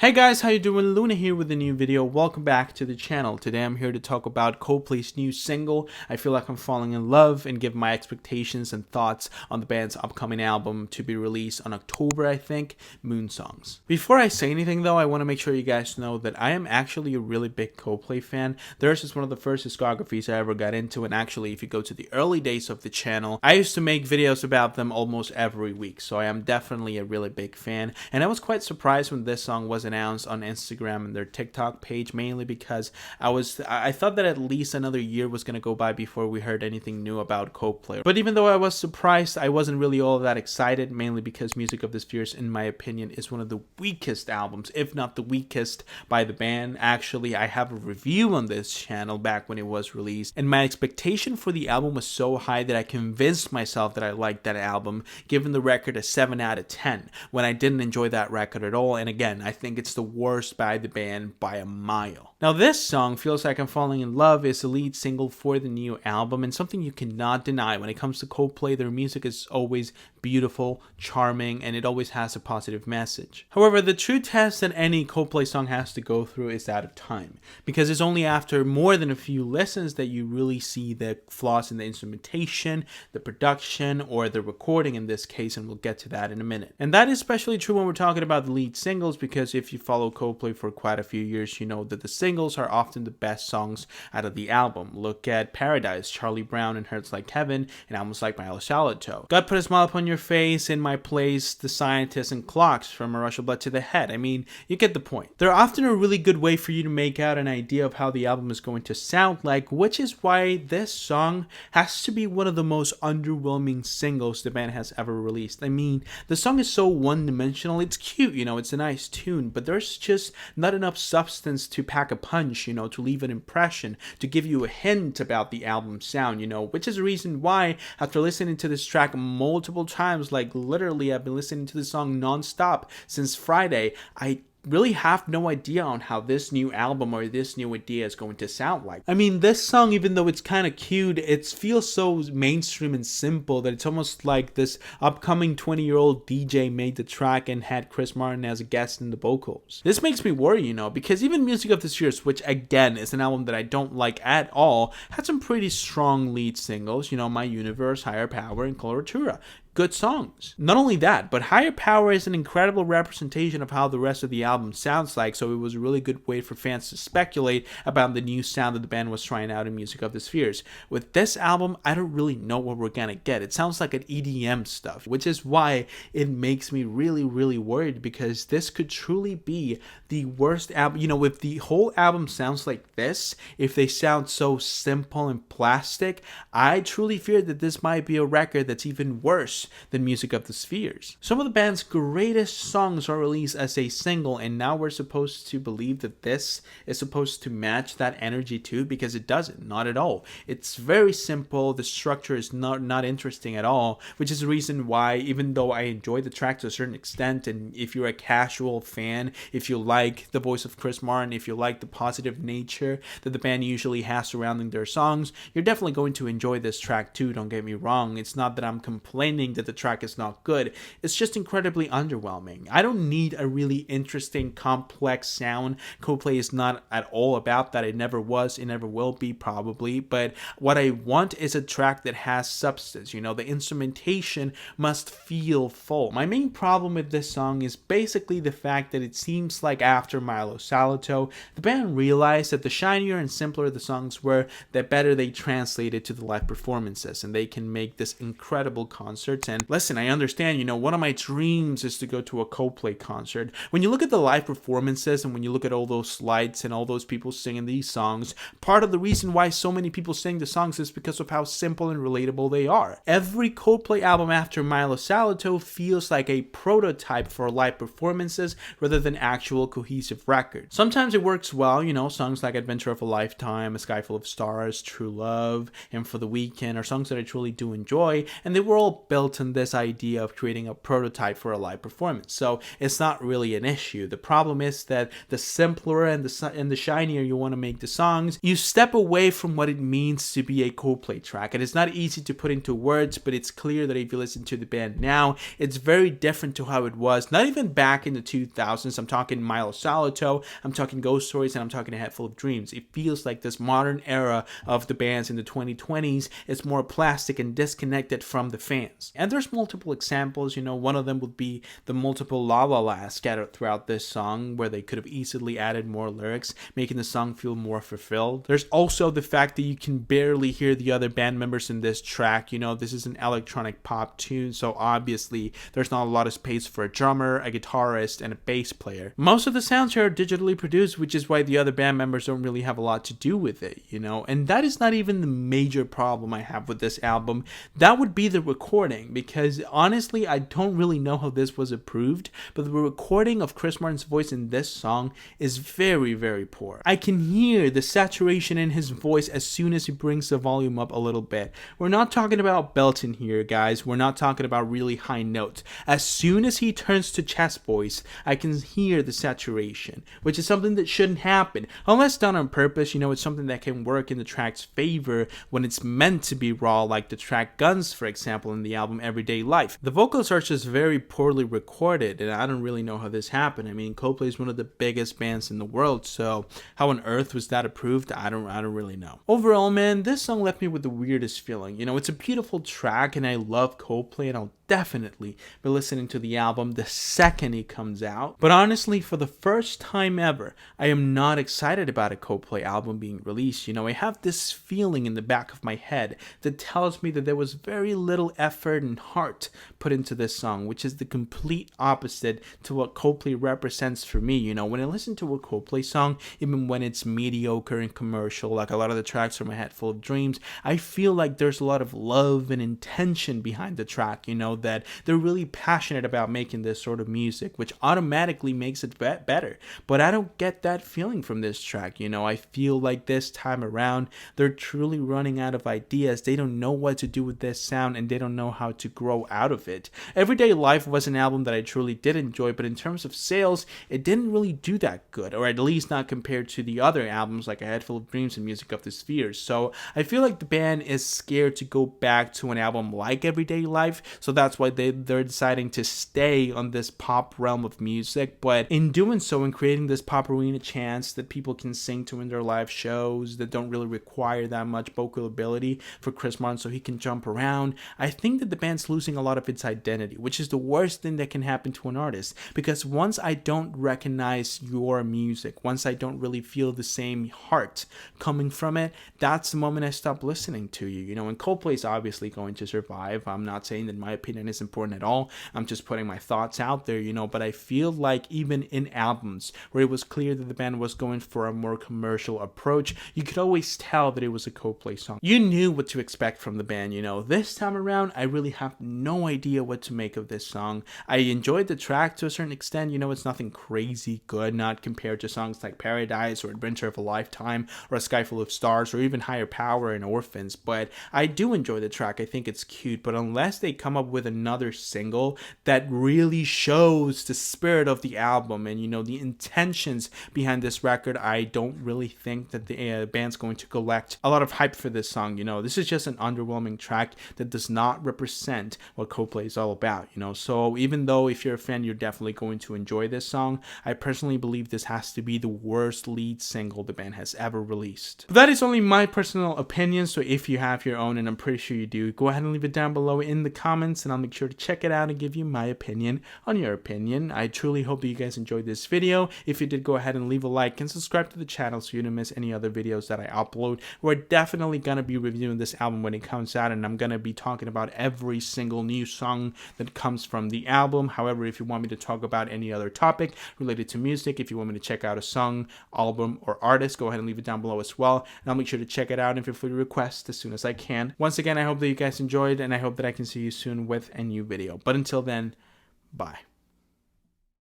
Hey guys, how you doing? Luna here with a new video. Welcome back to the channel. Today I'm here to talk about Coldplay's new single, I Feel Like I'm Falling in Love, and give my expectations and thoughts on the band's upcoming album to be released on October, I think, Moon Songs. Before I say anything though, I want to make sure you guys know that I am actually a really big Coldplay fan. Theirs is one of the first discographies I ever got into, and actually if you go to the early days of the channel, I used to make videos about them almost every week, so I am definitely a really big fan, and I was quite surprised when this song was announced on Instagram and their TikTok page, mainly because I thought that at least another year was gonna go by before we heard anything new about Coldplay. But even though I was surprised, I wasn't really all that excited, mainly because Music of the Spheres, in my opinion, is one of the weakest albums, if not the weakest, by the band. Actually, I have a review on this channel back when it was released, and my expectation for the album was so high that I convinced myself that I liked that album, giving the record a 7 out of 10, when I didn't enjoy that record at all. And again, I think it's the worst by the band by a mile. Now this song, Feels Like I'm Falling in Love, is the lead single for the new album, and something you cannot deny when it comes to Coldplay. Their music is always beautiful, charming, and it always has a positive message. However, the true test that any Coldplay song has to go through is that of time, because it's only after more than a few listens that you really see the flaws in the instrumentation, the production, or the recording in this case, and we'll get to that in a minute. And that is especially true when we're talking about the lead singles, because if you follow Coldplay for quite a few years, you know that the singles are often the best songs out of the album. Look at Paradise, Charlie Brown, and Hurts Like Heaven, and Almost Like My Salito. God Put a Smile Upon Your Face, In My Place, The Scientist, and Clocks, From A Rush of Blood to the Head. I mean, you get the point. They're often a really good way for you to make out an idea of how the album is going to sound like, which is why this song has to be one of the most underwhelming singles the band has ever released. I mean, the song is so one-dimensional. It's cute, you know, it's a nice tune, but there's just not enough substance to pack a punch, you know, to leave an impression, to give you a hint about the album sound, you know, which is the reason why after listening to this track multiple times, like literally I've been listening to the song non-stop since Friday, I really have no idea on how this new album or this new idea is going to sound like. I mean, this song, even though it's kind of cute, it feels so mainstream and simple that it's almost like this upcoming 20-year-old DJ made the track and had Chris Martin as a guest in the vocals. This makes me worry, you know, because even Music of the Spheres, which again is an album that I don't like at all, had some pretty strong lead singles, you know, My Universe, Higher Power, and Coloratura. Good songs. Not only that, but Higher Power is an incredible representation of how the rest of the album sounds like, so it was a really good way for fans to speculate about the new sound that the band was trying out in Music of the Spheres. With this album, I don't really know what we're gonna get. It sounds like an EDM stuff, which is why it makes me really worried, because this could truly be the worst album. You know, if the whole album sounds like this, if they sound so simple and plastic, I truly fear that this might be a record that's even worse than Music of the Spheres. Some of the band's greatest songs are released as a single, and now we're supposed to believe that this is supposed to match that energy too, because it doesn't, not at all. It's very simple, the structure is not interesting at all, which is the reason why, even though I enjoy the track to a certain extent, and if you're a casual fan, if you like the voice of Chris Martin, if you like the positive nature that the band usually has surrounding their songs, you're definitely going to enjoy this track too, don't get me wrong. It's not that I'm complaining that the track is not good, it's just incredibly underwhelming. I don't need a really interesting, complex sound. Coldplay is not at all about that. It never was, it never will be probably, but what I want is a track that has substance. You know, the instrumentation must feel full. My main problem with this song is basically the fact that it seems like after Milo Salito, the band realized that the shinier and simpler the songs were, the better they translated to the live performances, and they can make this incredible concert. And listen, I understand, you know, one of my dreams is to go to a Coldplay concert. When you look at the live performances and when you look at all those lights and all those people singing these songs, part of the reason why so many people sing the songs is because of how simple and relatable they are. Every Coldplay album after Milo Salito feels like a prototype for live performances rather than actual cohesive records. Sometimes it works well, you know, songs like Adventure of a Lifetime, A Sky Full of Stars, True Love, and For the Weekend are songs that I truly do enjoy, and they were all built built on this idea of creating a prototype for a live performance, so it's not really an issue. The problem is that the simpler and the shinier you want to make the songs, you step away from what it means to be a Coldplay track. And it's not easy to put into words, but it's clear that if you listen to the band now, it's very different to how it was, not even back in the 2000s. I'm talking Milo Salito, I'm talking Ghost Stories, and I'm talking A Head Full of Dreams. It feels like this modern era of the bands in the 2020s is more plastic and disconnected from the fans. And there's multiple examples, one of them would be the multiple la la la scattered throughout this song, where they could have easily added more lyrics, making the song feel more fulfilled. There's also the fact that you can barely hear the other band members in this track. This is an electronic pop tune, so obviously there's not a lot of space for a drummer, a guitarist, and a bass player. Most of the sounds here are digitally produced, which is why the other band members don't really have a lot to do with it, and that is not even the major problem I have with this album. That would be the recording, because honestly I don't really know how this was approved, but the recording of Chris Martin's voice in this song is very, very poor. I can hear the saturation in his voice as soon as he brings the volume up a little bit. We're not talking about belting here, guys. We're not talking about really high notes. As soon as he turns to chest voice, I can hear the saturation, which is something that shouldn't happen unless done on purpose. It's something that can work in the track's favor when it's meant to be raw, like the track Guns, for example, in the album Everyday Life. The vocals are just very poorly recorded, and I don't really know how this happened. I mean, Coldplay is one of the biggest bands in the world, so how on earth was that approved? I don't really know. Overall, man, this song left me with the weirdest feeling. It's a beautiful track, and I love Coldplay, and I'll definitely be listening to the album the second it comes out. But honestly, for the first time ever, I am not excited about a Coldplay album being released. I have this feeling in the back of my head that tells me that there was very little effort and heart put into this song, which is the complete opposite to what Coldplay represents for me. When I listen to a Coldplay song, even when it's mediocre and commercial, like a lot of the tracks from A Head Full of Dreams, I feel like there's a lot of love and intention behind the track, that they're really passionate about making this sort of music, which automatically makes it better. But I don't get that feeling from this track. I feel like this time around, they're truly running out of ideas. They don't know what to do with this sound, and they don't know how to grow out of it. Everyday Life was an album that I truly did enjoy, but in terms of sales, it didn't really do that good, or at least not compared to the other albums like A Head Full of Dreams and Music of the Spheres. So I feel like the band is scared to go back to an album like Everyday Life, so that's why they're deciding to stay on this pop realm of music. But in doing so, in creating this pop arena chants that people can sing to in their live shows that don't really require that much vocal ability for Chris Martin so he can jump around, I think that the band's losing a lot of its identity, which is the worst thing that can happen to an artist. Because once I don't recognize your music, once I don't really feel the same heart coming from it, that's the moment I stop listening to you. And Coldplay is obviously going to survive. I'm not saying that my opinion is important at all. I'm just putting my thoughts out there, but I feel like even in albums where it was clear that the band was going for a more commercial approach, you could always tell that it was a Coldplay song. You knew what to expect from the band. This time around, I really have no idea what to make of this song. I enjoyed the track to a certain extent. It's nothing crazy good, not compared to songs like Paradise or Adventure of a Lifetime or A Sky Full of Stars or even Higher Power and Orphans, but I do enjoy the track. I think it's cute, but unless they come up with another single that really shows the spirit of the album and the intentions behind this record, I don't really think that the band's going to collect a lot of hype for this song. This is just an underwhelming track that does not represent what Coldplay is all about. So even though if you're a fan, you're definitely going to enjoy this song, I personally believe this has to be the worst lead single the band has ever released. But that is only my personal opinion, so if you have your own, and I'm pretty sure you do, go ahead and leave it down below in the comments, and I'll make sure to check it out and give you my opinion on your opinion. I truly hope that you guys enjoyed this video. If you did, go ahead and leave a like and subscribe to the channel so you don't miss any other videos that I upload. We're definitely going to be reviewing this album when it comes out, and I'm going to be talking about every single new song that comes from the album. However, if you want me to talk about any other topic related to music, if you want me to check out a song, album, or artist, go ahead and leave it down below as well, and I'll make sure to check it out and feel free to request as soon as I can. Once again, I hope that you guys enjoyed, and I hope that I can see you soon with a new video. But until then, bye.